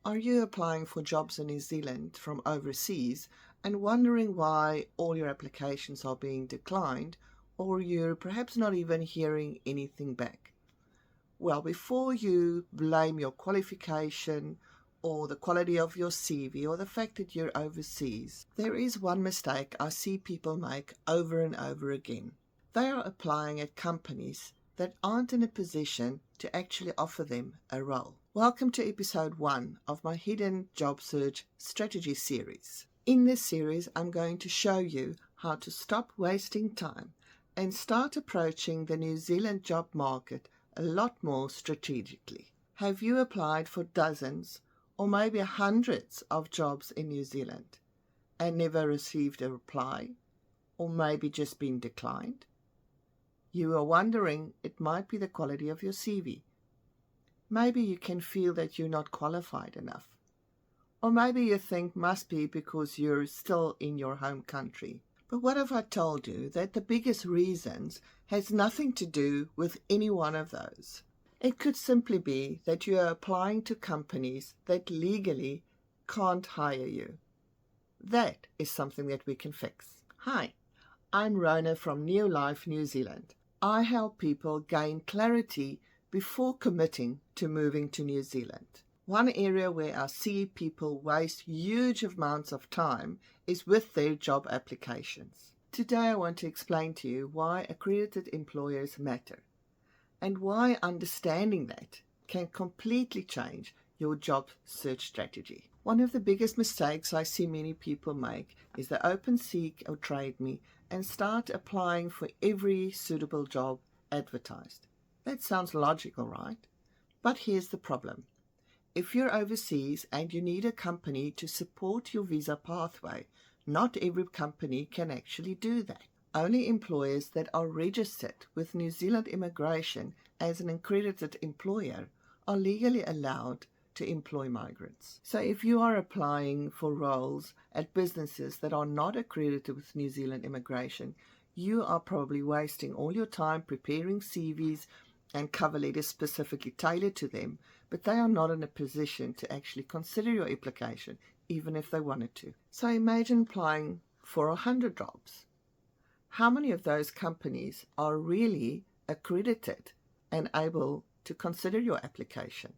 Are you applying for jobs in New Zealand from overseas and wondering why all your applications are being declined, or you're perhaps not even hearing anything back? Well, before you blame your qualification or the quality of your CV or the fact that you're overseas, there is one mistake I see people make over and over again. They are applying at companies that aren't in a position to actually offer them a role. Welcome to episode 1 of my Hidden Job Search Strategy series. In this series, I'm going to show you how to stop wasting time and start approaching the New Zealand job market a lot more strategically. Have you applied for dozens or maybe hundreds of jobs in New Zealand and never received a reply, or maybe just been declined? You are wondering it might be the quality of your CV. Maybe you can feel that you're not qualified enough. Or maybe you think must be because you're still in your home country. But what if I told you that the biggest reasons has nothing to do with any one of those? It could simply be that you are applying to companies that legally can't hire you. That is something that we can fix. Hi, I'm Rona from New Life, New Zealand. I help people gain clarity before committing to moving to New Zealand. One area where I see people waste huge amounts of time is with their job applications. Today I want to explain to you why accredited employers matter and why understanding that can completely change your job search strategy. One of the biggest mistakes I see many people make is they open Seek or Trade Me and start applying for every suitable job advertised. That sounds logical, right? But here's the problem. If you're overseas and you need a company to support your visa pathway, not every company can actually do that. Only employers that are registered with New Zealand Immigration as an accredited employer are legally allowed to employ migrants. So if you are applying for roles at businesses that are not accredited with New Zealand Immigration, you are probably wasting all your time preparing CVs and cover letters specifically tailored to them, but they are not in a position to actually consider your application, even if they wanted to. So imagine applying for 100 jobs. How many of those companies are really accredited and able to consider your application?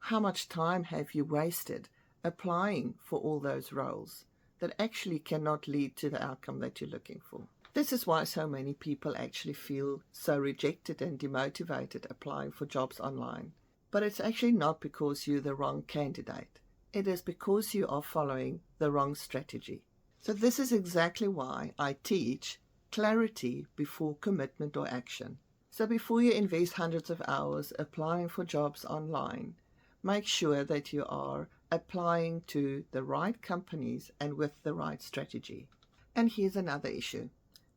How much time have you wasted applying for all those roles that actually cannot lead to the outcome that you're looking for? This is why so many people actually feel so rejected and demotivated applying for jobs online. But it's actually not because you're the wrong candidate. It is because you are following the wrong strategy. So this is exactly why I teach clarity before commitment or action. So before you invest hundreds of hours applying for jobs online, make sure that you are applying to the right companies and with the right strategy. And here's another issue.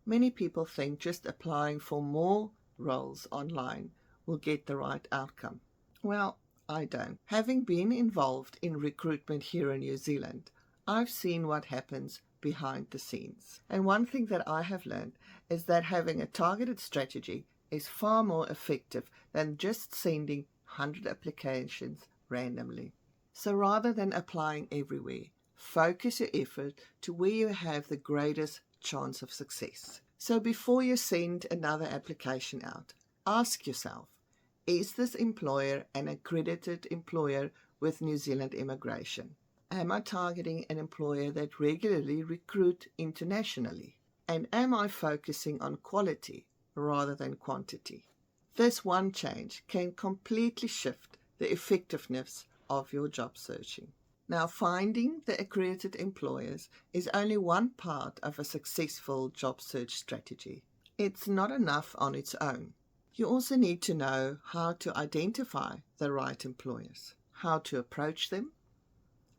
Many people think just applying for more roles online will get the right outcome. Well, I don't. Having been involved in recruitment here in New Zealand, I've seen what happens behind the scenes. And one thing that I have learned is that having a targeted strategy is far more effective than just sending 100 applications randomly. So rather than applying everywhere, focus your effort to where you have the greatest chance of success. So before you send another application out, ask yourself, is this employer an accredited employer with New Zealand Immigration? Am I targeting an employer that regularly recruits internationally? And am I focusing on quality rather than quantity? This one change can completely shift the effectiveness of your job searching. Now, finding the accredited employers is only one part of a successful job search strategy. It's not enough on its own. You also need to know how to identify the right employers, how to approach them,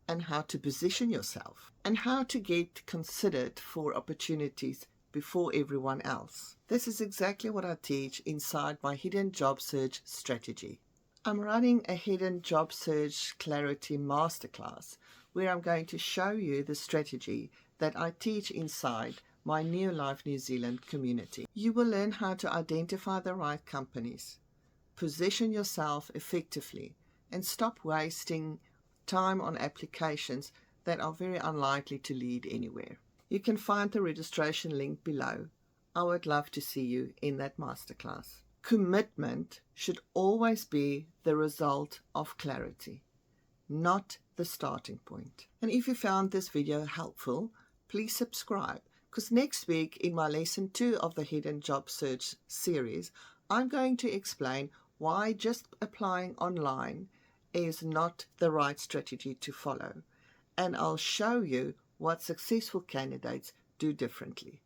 and how to position yourself, and how to get considered for opportunities before everyone else. This is exactly what I teach inside my Hidden Job Search strategy. I'm running a Hidden Job Search Clarity Masterclass where I'm going to show you the strategy that I teach inside my New Life New Zealand community. You will learn how to identify the right companies, position yourself effectively, and stop wasting time on applications that are very unlikely to lead anywhere. You can find the registration link below. I would love to see you in that masterclass. Commitment should always be the result of clarity, not the starting point. And if you found this video helpful, please subscribe, because next week in my lesson 2 of the Hidden Job Search series, I'm going to explain why just applying online is not the right strategy to follow. And I'll show you what successful candidates do differently.